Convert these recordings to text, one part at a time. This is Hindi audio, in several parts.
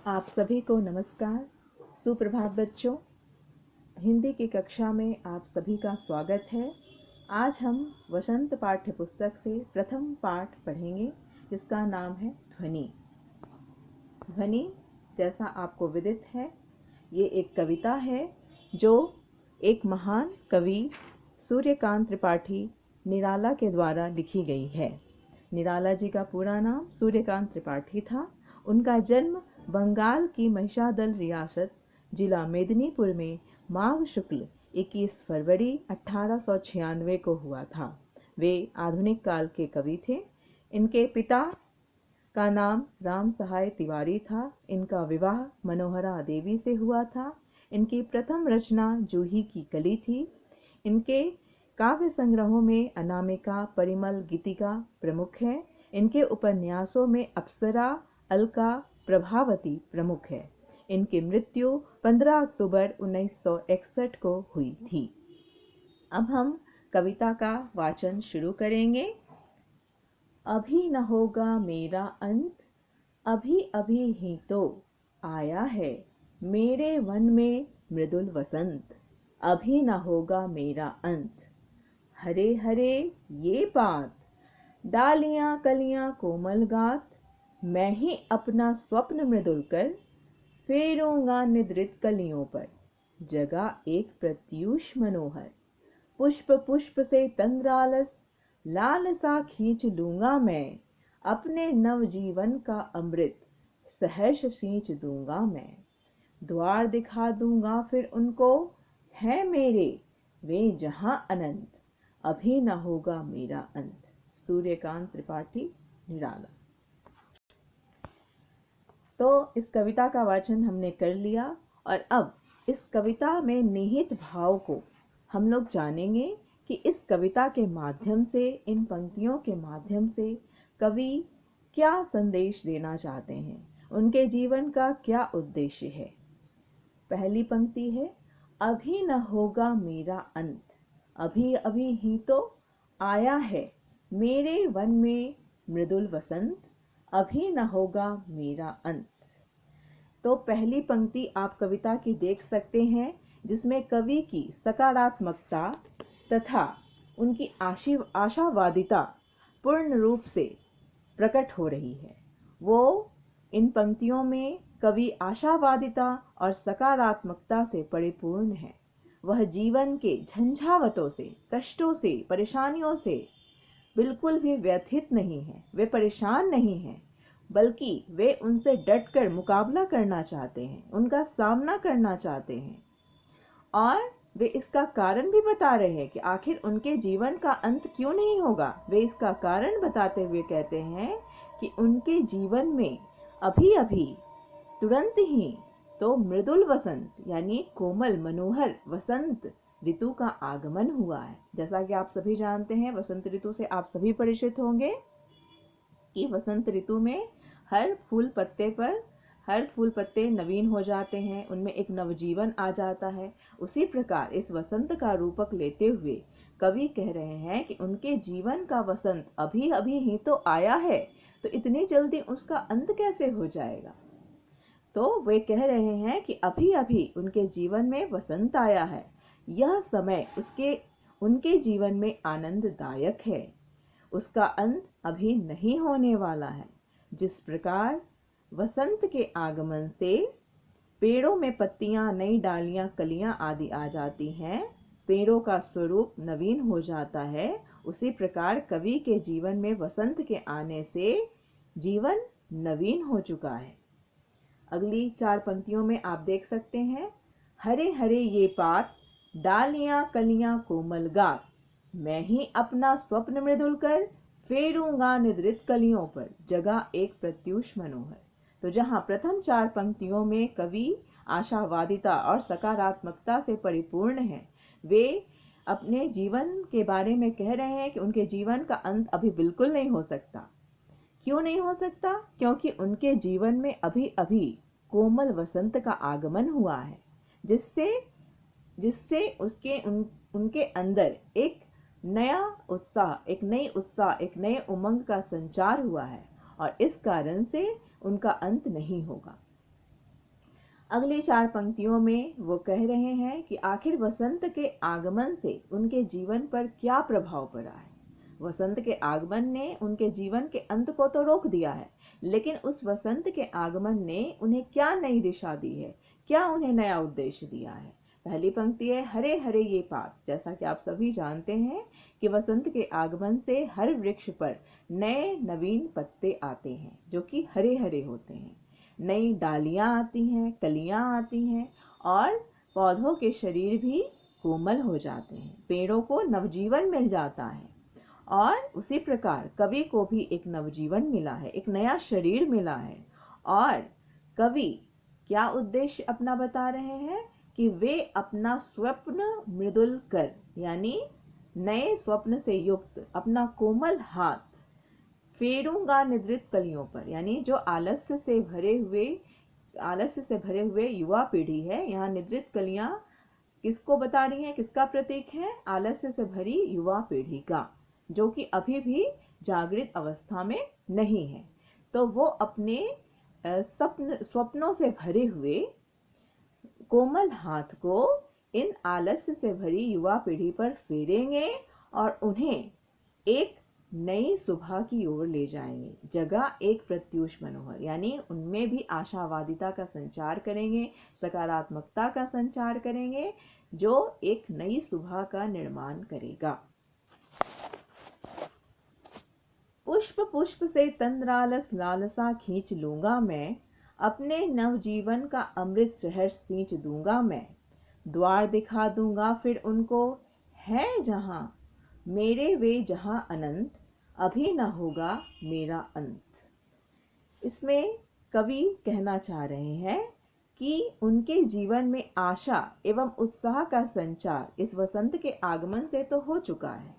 आप सभी को नमस्कार। सुप्रभात बच्चों। हिंदी की कक्षा में आप सभी का स्वागत है। आज हम वसंत पाठ्य पुस्तक से प्रथम पाठ पढ़ेंगे जिसका नाम है ध्वनि। ध्वनि, जैसा आपको विदित है, ये एक कविता है जो एक महान कवि सूर्यकांत त्रिपाठी निराला के द्वारा लिखी गई है। निराला जी का पूरा नाम सूर्यकांत त्रिपाठी था। उनका जन्म बंगाल की महिषादल रियासत जिला मेदिनीपुर में माघ शुक्ल 21 फरवरी 1896 को हुआ था। वे आधुनिक काल के कवि थे। इनके पिता का नाम राम सहाय तिवारी था। इनका विवाह मनोहरा देवी से हुआ था। इनकी प्रथम रचना जूही की कली थी। इनके काव्य संग्रहों में अनामिका, परिमल, गीतिका प्रमुख है। इनके उपन्यासों में अप्सरा, अलका, प्रभावती प्रमुख है। इनकी मृत्यु 15 अक्टूबर 1961 को हुई थी। अब हम कविता का वाचन शुरू करेंगे। अभी न होगा मेरा अंत, अभी अभी ही तो आया है मेरे वन में मृदुल वसंत। अभी न होगा मेरा अंत, हरे हरे ये बात, डालियां कलियां कोमल गात, मैं ही अपना स्वप्न मृदुल कर फेरूंगा निद्रित कलियों पर। जगा एक प्रत्यूष मनोहर, पुष्प पुष्प से तंद्रालस, लालसा खींच लूंगा मैं अपने नवजीवन का अमृत, सहर्ष सींच दूंगा मैं। द्वार दिखा दूंगा फिर उनको, है मेरे वे जहां अनंत, अभी न होगा मेरा अंत। सूर्यकांत त्रिपाठी, निराला। तो इस कविता का वाचन हमने कर लिया और अब इस कविता में निहित भाव को हम लोग जानेंगे कि इस कविता के माध्यम से, इन पंक्तियों के माध्यम से कवि क्या संदेश देना चाहते हैं, उनके जीवन का क्या उद्देश्य है। पहली पंक्ति है, अभी न होगा मेरा अंत, अभी अभी ही तो आया है मेरे वन में मृदुल वसंत, अभी न होगा मेरा अंत। तो पहली पंक्ति आप कविता की देख सकते हैं जिसमें कवि की सकारात्मकता तथा उनकी आशावादिता पूर्ण रूप से प्रकट हो रही है। वो इन पंक्तियों में कवि आशावादिता और सकारात्मकता से परिपूर्ण है। वह जीवन के झंझावतों से, कष्टों से, परेशानियों से बिल्कुल भी व्यथित नहीं है। वे परेशान नहीं हैं, बल्कि वे उनसे डटकर मुकाबला करना चाहते हैं, उनका सामना करना चाहते हैं। और वे इसका कारण भी बता रहे हैं कि आखिर उनके जीवन का अंत क्यों नहीं होगा। वे इसका कारण बताते हुए कहते हैं कि उनके जीवन में अभी अभी, तुरंत ही तो मृदुल वसंत यानी कोमल मनोहर वसंत ऋतु का आगमन हुआ है। जैसा कि आप सभी जानते हैं, वसंत ऋतु से आप सभी परिचित होंगे कि वसंत ऋतु में हर फूल पत्ते नवीन हो जाते हैं, उनमें एक नवजीवन आ जाता है। उसी प्रकार इस वसंत का रूपक लेते हुए कवि कह रहे हैं कि उनके जीवन का वसंत अभी अभी ही तो आया है, तो इतनी जल्दी उसका अंत कैसे हो जाएगा। तो वे कह रहे हैं कि अभी अभी उनके जीवन में वसंत आया है, यह समय उनके जीवन में आनंददायक है, उसका अंत अभी नहीं होने वाला है। जिस प्रकार वसंत के आगमन से पेड़ों में पत्तियां, नई डालियां, कलियां आदि आ जाती हैं, पेड़ों का स्वरूप नवीन हो जाता है, उसी प्रकार कवि के जीवन में वसंत के आने से जीवन नवीन हो चुका है। अगली 4 पंक्तियों में आप देख सकते हैं, हरे हरे ये पात, डालियां कलियां कोमल गात, मैं ही अपना स्वप्न मृदुल कर फेरूंगा निद्रित कलियों पर, जगा एक प्रत्यूष मनोहर। तो जहां प्रथम 4 पंक्तियों में कवि आशावादिता और सकारात्मकता से परिपूर्ण है, वे अपने जीवन के बारे में कह रहे हैं कि उनके जीवन का अंत अभी बिल्कुल नहीं हो सकता। क्यों नहीं हो सकता? क्योंकि उनके जीवन में अभी अभी कोमल वसंत का आगमन हुआ है, जिससे जिससे उनके अंदर एक नया उत्साह, एक नए उमंग का संचार हुआ है और इस कारण से उनका अंत नहीं होगा। अगली 4 पंक्तियों में वो कह रहे हैं कि आखिर वसंत के आगमन से उनके जीवन पर क्या प्रभाव पड़ा है। वसंत के आगमन ने उनके जीवन के अंत को तो रोक दिया है, लेकिन उस वसंत के आगमन ने उन्हें क्या नई दिशा दी है, क्या उन्हें नया उद्देश्य दिया है। पहली पंक्ति है, हरे हरे ये पात। जैसा कि आप सभी जानते हैं कि वसंत के आगमन से हर वृक्ष पर नए नवीन पत्ते आते हैं जो कि हरे हरे होते हैं। नई डालियां आती हैं, कलियां आती हैं और पौधों के शरीर भी कोमल हो जाते हैं, पेड़ों को नवजीवन मिल जाता है। और उसी प्रकार कवि को भी एक नवजीवन मिला है, एक नया शरीर मिला है। और कवि क्या उद्देश्य अपना बता रहे हैं कि वे अपना स्वप्न मृदुल कर, यानी नए स्वप्न से युक्त अपना कोमल हाथ फेरूंगा निद्रित कलियों पर, यानी जो आलस्य से भरे हुए युवा पीढ़ी है। यहाँ निद्रित कलियां किसको बता रही हैं, किसका प्रतीक है? आलस्य से भरी युवा पीढ़ी का, जो कि अभी भी जागृत अवस्था में नहीं है। तो वो अपने स्वप्नों से भरे हुए कोमल हाथ को इन आलस्य से भरी युवा पीढ़ी पर फेरेंगे और उन्हें एक नई सुबह की ओर ले जाएंगे। जगह एक प्रत्यूष मनोहर, यानी उनमें भी आशावादिता का संचार करेंगे, सकारात्मकता का संचार करेंगे, जो एक नई सुबह का निर्माण करेगा। पुष्प पुष्प से तंद्रालस लालसा खींच लूंगा मैं, अपने नवजीवन का अमृत शहर सींच दूंगा मैं। द्वार दिखा दूंगा फिर उनको, है जहां मेरे वे जहां अनंत, अभी न होगा मेरा अंत। इसमें कवि कहना चाह रहे हैं कि उनके जीवन में आशा एवं उत्साह का संचार इस वसंत के आगमन से तो हो चुका है,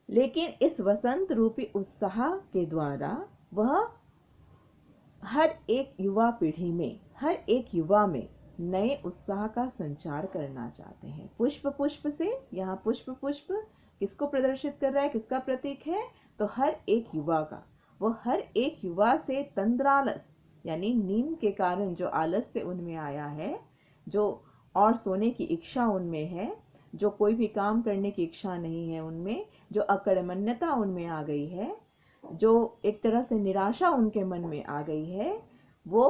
लेकिन इस वसंत रूपी उत्साह के द्वारा वह हर एक युवा पीढ़ी में, हर एक युवा में नए उत्साह का संचार करना चाहते हैं। पुष्प पुष्प से, यहाँ पुष्प पुष्प किसको प्रदर्शित कर रहा है, किसका प्रतीक है? तो हर एक युवा का। वो हर एक युवा से तंद्रालस, यानी नींद के कारण जो आलस्य उनमें आया है, जो और सोने की इच्छा उनमें है, जो कोई भी काम करने की इच्छा नहीं है उनमें, जो अकर्मण्यता उनमें आ गई है, जो एक तरह से निराशा उनके मन में आ गई है, वो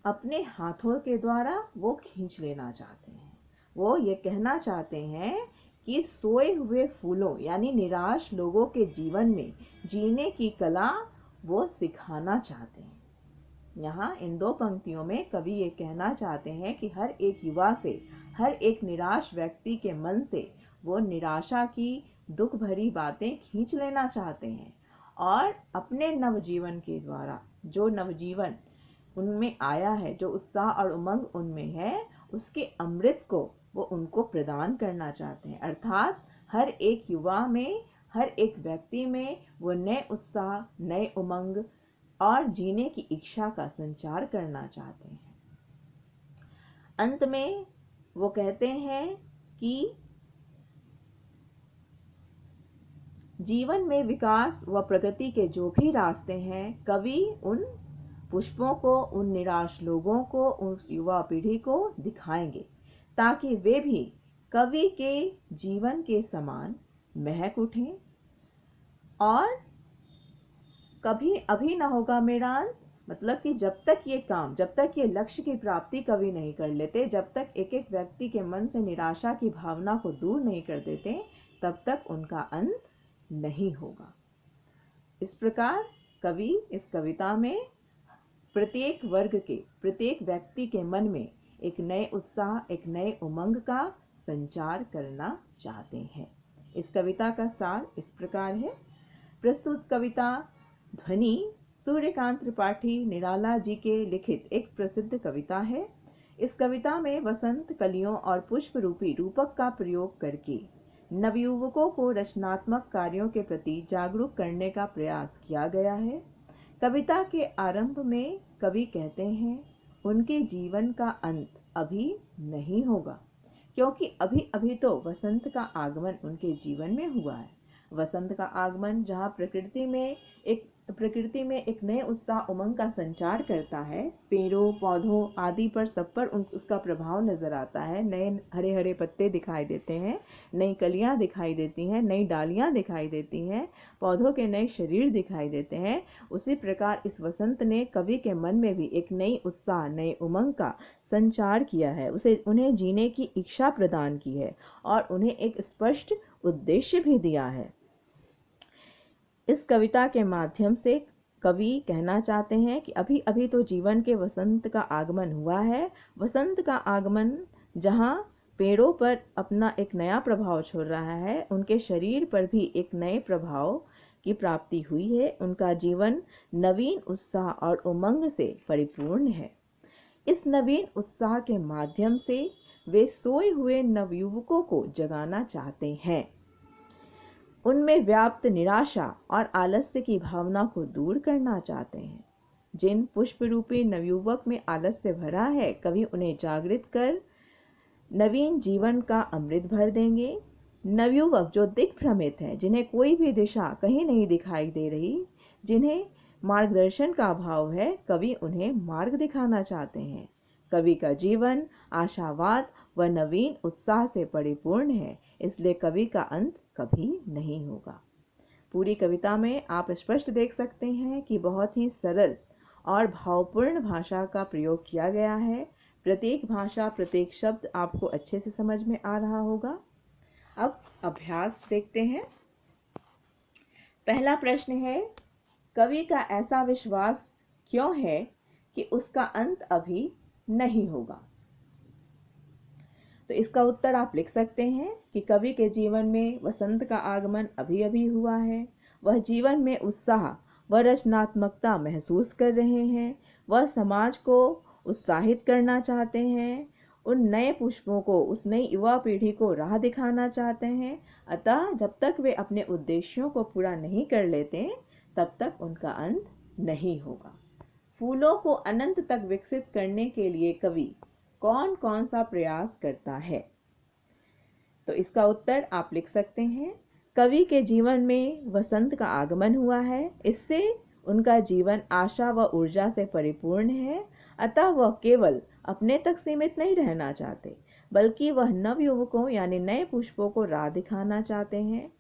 अपने हाथों के द्वारा वो खींच लेना चाहते हैं। वो ये कहना चाहते हैं कि सोए हुए फूलों, यानी निराश लोगों के जीवन में जीने की कला वो सिखाना चाहते हैं। यहाँ इन 2 पंक्तियों में कवि ये कहना चाहते हैं कि हर एक युवा से, हर एक निराश व्यक्ति के मन से वो निराशा की दुख भरी बातें खींच लेना चाहते हैं और अपने नवजीवन के द्वारा, जो नवजीवन उनमें आया है, जो उत्साह और उमंग उनमें है, उसके अमृत को वो उनको प्रदान करना चाहते हैं। अर्थात हर एक युवा में, हर एक व्यक्ति में वो नए उत्साह, नए उमंग और जीने की इच्छा का संचार करना चाहते हैं। अंत में वो कहते हैं कि जीवन में विकास व प्रगति के जो भी रास्ते हैं, कवि उन पुष्पों को, उन निराश लोगों को, उस युवा पीढ़ी को दिखाएंगे, ताकि वे भी कवि के जीवन के समान महक उठें और कभी अभी ना होगा मेरा अंत। मतलब कि जब तक ये लक्ष्य की प्राप्ति कवि नहीं कर लेते, जब तक एक एक व्यक्ति के मन से निराशा की भावना को दूर नहीं कर देते, तब तक उनका अंत नहीं होगा। इस प्रकार कवि इस कविता में प्रत्येक वर्ग के, प्रत्येक व्यक्ति के मन में एक नए उत्साह, एक नए उमंग का संचार करना चाहते हैं। इस कविता का सार इस प्रकार है। प्रस्तुत कविता ध्वनि सूर्यकांत त्रिपाठी निराला जी के लिखित एक प्रसिद्ध कविता है। इस कविता में वसंत कलियों और पुष्प रूपी रूपक का प्रयोग करके नवयुवकों को रचनात्मक कार्यों के प्रति जागरूक करने का प्रयास किया गया है। कविता के आरंभ में कवि कहते हैं उनके जीवन का अंत अभी नहीं होगा, क्योंकि अभी अभी तो वसंत का आगमन उनके जीवन में हुआ है। वसंत का आगमन जहाँ प्रकृति में एक प्रकृति में एक नए उत्साह उमंग का संचार करता है। पेड़ों पौधों आदि पर सब पर उसका प्रभाव नजर आता है। नए हरे हरे पत्ते दिखाई देते हैं, नई कलियां दिखाई देती हैं, नई डालियां दिखाई देती हैं, पौधों के नए शरीर दिखाई देते हैं। उसी प्रकार इस वसंत ने कवि के मन में भी एक नई उत्साह, नए उमंग का संचार किया है। उन्हें जीने की इच्छा प्रदान की है और उन्हें एक स्पष्ट उद्देश्य भी दिया है। इस कविता के माध्यम से कवि कहना चाहते हैं कि अभी अभी तो जीवन के वसंत का आगमन हुआ है। वसंत का आगमन जहाँ पेड़ों पर अपना एक नया प्रभाव छोड़ रहा है, उनके शरीर पर भी एक नए प्रभाव की प्राप्ति हुई है। उनका जीवन नवीन उत्साह और उमंग से परिपूर्ण है। इस नवीन उत्साह के माध्यम से वे सोए हुए नवयुवकों को जगाना चाहते हैं। उनमें व्याप्त निराशा और आलस्य की भावना को दूर करना चाहते हैं। जिन पुष्प रूपी नवयुवक में आलस्य भरा है, कवि उन्हें जागृत कर नवीन जीवन का अमृत भर देंगे। नवयुवक जो दिग्भ्रमित हैं, जिन्हें कोई भी दिशा कहीं नहीं दिखाई दे रही, जिन्हें मार्गदर्शन का अभाव है, कवि उन्हें मार्ग दिखाना चाहते हैं। कवि का जीवन आशावाद व नवीन उत्साह से परिपूर्ण है, इसलिए कवि का अंत कभी नहीं होगा। पूरी कविता में आप स्पष्ट देख सकते हैं कि बहुत ही सरल और भावपूर्ण भाषा का प्रयोग किया गया है। प्रत्येक भाषा, प्रत्येक शब्द आपको अच्छे से समझ में आ रहा होगा। अब अभ्यास देखते हैं। पहला प्रश्न है, कवि का ऐसा विश्वास क्यों है कि उसका अंत अभी नहीं होगा? तो इसका उत्तर आप लिख सकते हैं कि कवि के जीवन में वसंत का आगमन अभी अभी हुआ है। वह जीवन में उत्साह व रचनात्मकता महसूस कर रहे हैं। वह समाज को उत्साहित करना चाहते हैं। उन नए पुष्पों को, उस नई युवा पीढ़ी को राह दिखाना चाहते हैं। अतः जब तक वे अपने उद्देश्यों को पूरा नहीं कर लेते, तब तक उनका अंत नहीं होगा। फूलों को अनंत तक विकसित करने के लिए कवि कौन कौन सा प्रयास करता है? तो इसका उत्तर आप लिख सकते हैं। कवि के जीवन में वसंत का आगमन हुआ है, इससे उनका जीवन आशा व ऊर्जा से परिपूर्ण है। अतः वह केवल अपने तक सीमित नहीं रहना चाहते, बल्कि वह नवयुवकों यानी नए पुष्पों को राह दिखाना चाहते हैं।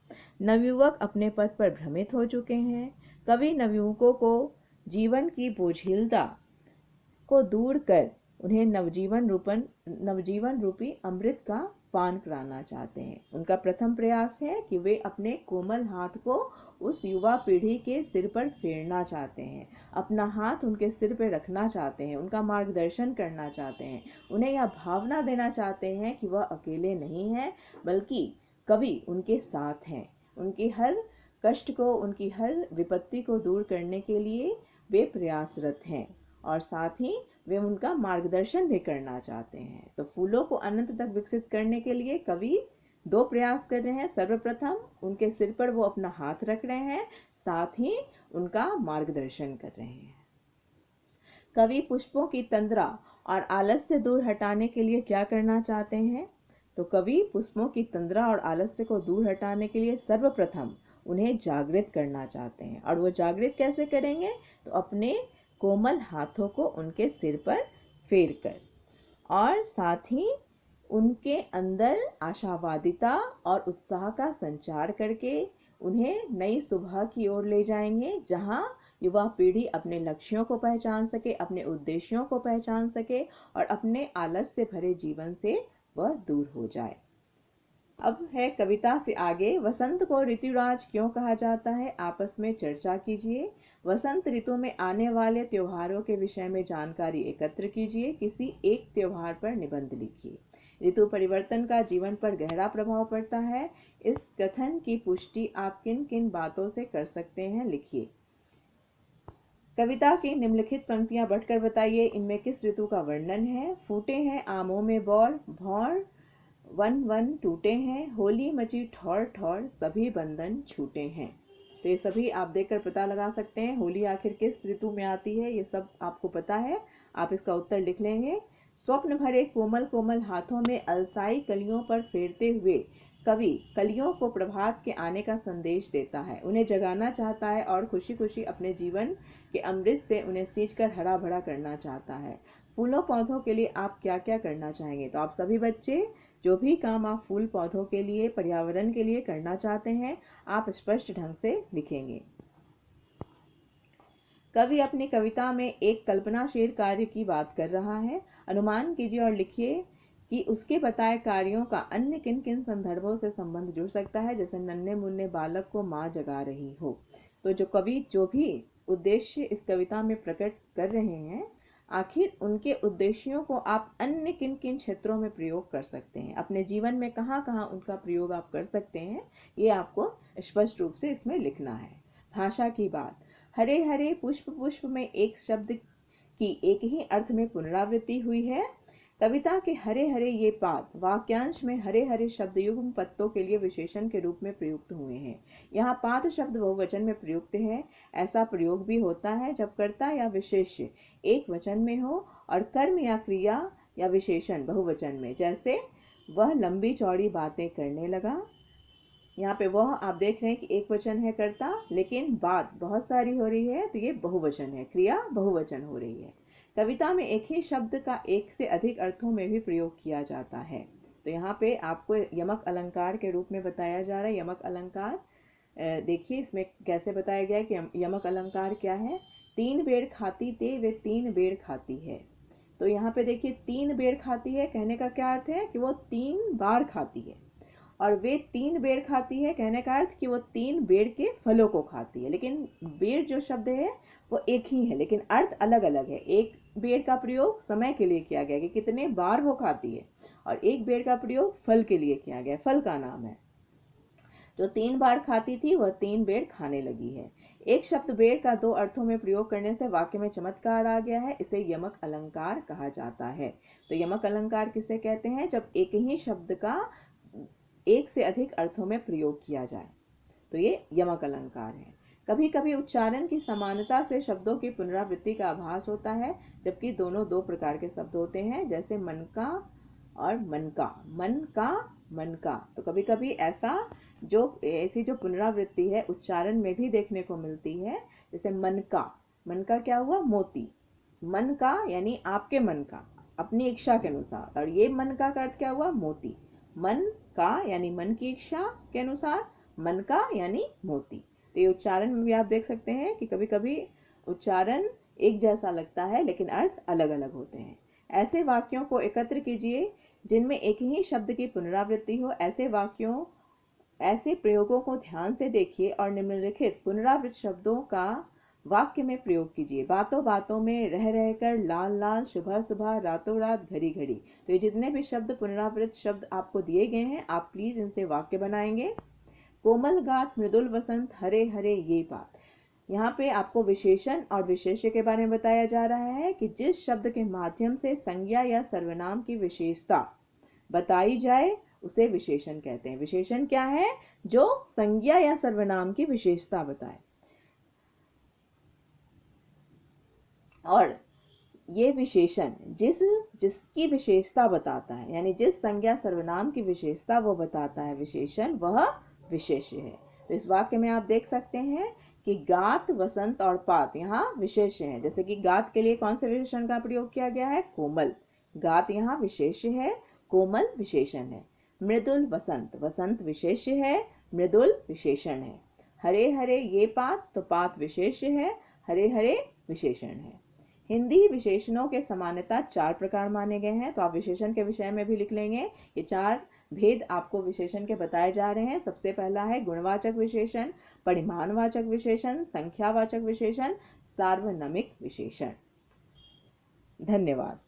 नवयुवक अपने पथ पर भ्रमित हो चुके हैं। कवि नवयुवकों को जीवन की बोझिलता को दूर कर उन्हें नवजीवन रूपी अमृत का पान कराना चाहते हैं। उनका प्रथम प्रयास है कि वे अपने कोमल हाथ को उस युवा पीढ़ी के सिर पर फेरना चाहते हैं, अपना हाथ उनके सिर पर रखना चाहते हैं, उनका मार्गदर्शन करना चाहते हैं। उन्हें यह भावना देना चाहते हैं कि वह अकेले नहीं हैं, बल्कि कवि उनके साथ हैं। उनकी हर कष्ट को, उनकी हर विपत्ति को दूर करने के लिए वे प्रयासरत हैं और साथ ही वे उनका मार्गदर्शन भी करना चाहते हैं। तो फूलों को अनंत तक विकसित करने के लिए कवि दो प्रयास कर रहे हैं। सर्वप्रथम उनके सिर पर वो अपना हाथ रख रहे हैं, साथ ही उनका मार्गदर्शन कर रहे हैं। कवि पुष्पों की तंद्रा और आलस्य दूर हटाने के लिए क्या करना चाहते हैं? तो कवि पुष्पों की तंद्रा और आलस्य को दूर हटाने के लिए सर्वप्रथम उन्हें जागृत करना चाहते हैं। और वो जागृत कैसे करेंगे? तो अपने कोमल हाथों को उनके सिर पर फेरकर और साथ ही उनके अंदर आशावादिता और उत्साह का संचार करके उन्हें नई सुबह की ओर ले जाएंगे, जहां युवा पीढ़ी अपने लक्ष्यों को पहचान सके, अपने उद्देश्यों को पहचान सके और अपने आलस्य भरे जीवन से वह दूर हो जाए। अब है कविता से आगे, वसंत को ऋतुराज क्यों कहा जाता है? आपस में चर्चा कीजिए। वसंत ऋतु में आने वाले त्योहारों के विषय में जानकारी एकत्र कीजिए। किसी एक त्योहार पर निबंध लिखिए। ऋतु परिवर्तन का जीवन पर गहरा प्रभाव पड़ता है। इस कथन की पुष्टि आप किन किन बातों से कर सकते हैं, लिखिए। कविता की निम्नलिखित पंक्तियां बढ़कर बताइए, इनमें किस ऋतु का वर्णन है? फूटे हैं आमों में बौर, भौर वन वन टूटे हैं, होली मची ठौर ठौर, सभी बंधन छूटे हैं। तो ये सभी आप देखकर पता लगा सकते हैं होली आखिर किस ऋतु में आती है, ये सब आपको पता है। आप इसका उत्तर लिख लेंगे। स्वप्न भरे कोमल कोमल हाथों में अलसाई कलियों पर फेरते हुए कवि कलियों को प्रभात के आने का संदेश देता है, उन्हें जगाना चाहता है और खुशी खुशी अपने जीवन के अमृत से उन्हें सींचकर हरा भरा करना चाहता है। फूलों पौधों के लिए आप क्या क्या करना चाहेंगे? तो आप सभी बच्चे जो भी काम आप फूल पौधों के लिए, पर्यावरण के लिए करना चाहते हैं, आप स्पष्ट ढंग से लिखेंगे। कवि अपनी कविता में एक कल्पनाशील कार्य की बात कर रहा है। अनुमान कीजिए और लिखिए कि उसके बताए कार्यों का अन्य किन किन संदर्भों से संबंध जुड़ सकता है, जैसे नन्हे मुन्ने बालक को माँ जगा रही हो। तो जो कवि जो भी उद्देश्य इस कविता में प्रकट कर रहे हैं, आखिर उनके उद्देश्यों को आप अन्य किन किन क्षेत्रों में प्रयोग कर सकते हैं, अपने जीवन में कहाँ कहाँ उनका प्रयोग आप कर सकते हैं, ये आपको स्पष्ट रूप से इसमें लिखना है। भाषा की बात, हरे हरे पुष्प पुष्प में एक शब्द की एक ही अर्थ में पुनरावृत्ति हुई है। कविता के हरे हरे ये पात वाक्यांश में हरे हरे शब्द युग्म पत्तों के लिए विशेषण के रूप में प्रयुक्त हुए हैं। यहाँ पात शब्द बहुवचन में प्रयुक्त है। ऐसा प्रयोग भी होता है जब कर्ता या विशेष्य एक वचन में हो और कर्म या क्रिया या विशेषण बहुवचन में, जैसे वह लंबी चौड़ी बातें करने लगा। यहाँ पे वह आप देख रहे हैं कि एक वचन है कर्ता, लेकिन बात बहुत सारी हो रही है तो ये बहुवचन है, क्रिया बहुवचन हो रही है। कविता में एक ही शब्द का एक से अधिक अर्थों में भी प्रयोग किया जाता है। तो यहाँ पे आपको यमक अलंकार के रूप में बताया जा रहा है। यमक अलंकार देखिए इसमें कैसे बताया गया है कि यमक अलंकार क्या है। 3 बेर खाती ते वे 3 बेर खाती है। तो यहाँ पे देखिए 3 बेर खाती है कहने का क्या अर्थ है कि वो 3 बार खाती है, और वे 3 बेर खाती है कहने का अर्थ कि वो 3 बेर के फलों को खाती है। लेकिन बेर जो शब्द है वो एक ही है, लेकिन अर्थ अलग अलग है। एक बेर का प्रयोग समय के लिए किया गया कि कितने बार वो खाती है, और एक बेर का प्रयोग फल के लिए किया गया, फल का नाम है। जो 3 बार खाती थी वह 3 बेर खाने लगी है। एक शब्द बेर का 2 अर्थों में प्रयोग करने से वाक्य में चमत्कार आ गया है, इसे यमक अलंकार कहा जाता है। तो यमक अलंकार किसे कहते हैं? जब एक ही शब्द का एक से अधिक अर्थों में प्रयोग किया जाए, तो ये यमक अलंकार है। कभी कभी उच्चारण की समानता से शब्दों की पुनरावृत्ति का आभास होता है, जबकि दोनों 2 प्रकार के शब्द होते हैं, जैसे मन का और मन का, मन का मन का। तो कभी कभी ऐसी जो पुनरावृत्ति है उच्चारण में भी देखने को मिलती है। जैसे मन का क्या हुआ? मोती। मन का यानी आपके मन का, अपनी इच्छा के अनुसार, और ये मन का अर्थ क्या हुआ? मोती। मन का यानी मन की इच्छा के अनुसार, मन का यानी मोती। तो ये उच्चारण में भी आप देख सकते हैं कि कभी कभी उच्चारण एक जैसा लगता है लेकिन अर्थ अलग अलग होते हैं। ऐसे वाक्यों को एकत्र कीजिए जिनमें एक ही शब्द की पुनरावृत्ति हो। ऐसे प्रयोगों को ध्यान से देखिए और निम्नलिखित पुनरावृत्त शब्दों का वाक्य में प्रयोग कीजिए। बातों बातों में, रह रहकर, लाल लाल, सुबह सुबह, रातों रात, घड़ी घड़ी। तो ये जितने भी शब्द पुनरावृत्त शब्द आपको दिए गए हैं, आप प्लीज इनसे वाक्य बनाएंगे। कोमल गात मृदुल वसंत हरे हरे ये बात। यहाँ पे आपको विशेषण और विशेष्य के बारे में बताया जा रहा है कि जिस शब्द के माध्यम से संज्ञा या सर्वनाम की विशेषता बताई जाए उसे विशेषण कहते हैं। विशेषण क्या है? जो संज्ञा या सर्वनाम की विशेषता बताए। और ये विशेषण जिसकी विशेषता बताता है, यानी जिस संज्ञा सर्वनाम की विशेषता वो बताता है विशेषण, वह विशेष्य है। तो इस वाक्य में आप देख सकते हैं कि गात, वसंत और पात यहाँ विशेष्य है। जैसे कि गात के लिए कौन से विशेषण का प्रयोग किया गया है? कोमल। गात यहाँ विशेष्य है, कोमल विशेषण है। मृदुल वसंत, वसंत विशेष्य है, मृदुल विशेषण है। हरे हरे ये पात, तो पात विशेष्य है, हरे हरे विशेषण है। हिंदी विशेषणों के समानता 4 प्रकार माने गए हैं। तो आप विशेषण के विषय में भी लिख लेंगे। ये 4 भेद आपको विशेषण के बताए जा रहे हैं। सबसे पहला है गुणवाचक विशेषण, परिमाणवाचक विशेषण, संख्यावाचक विशेषण, सार्वनामिक विशेषण। धन्यवाद।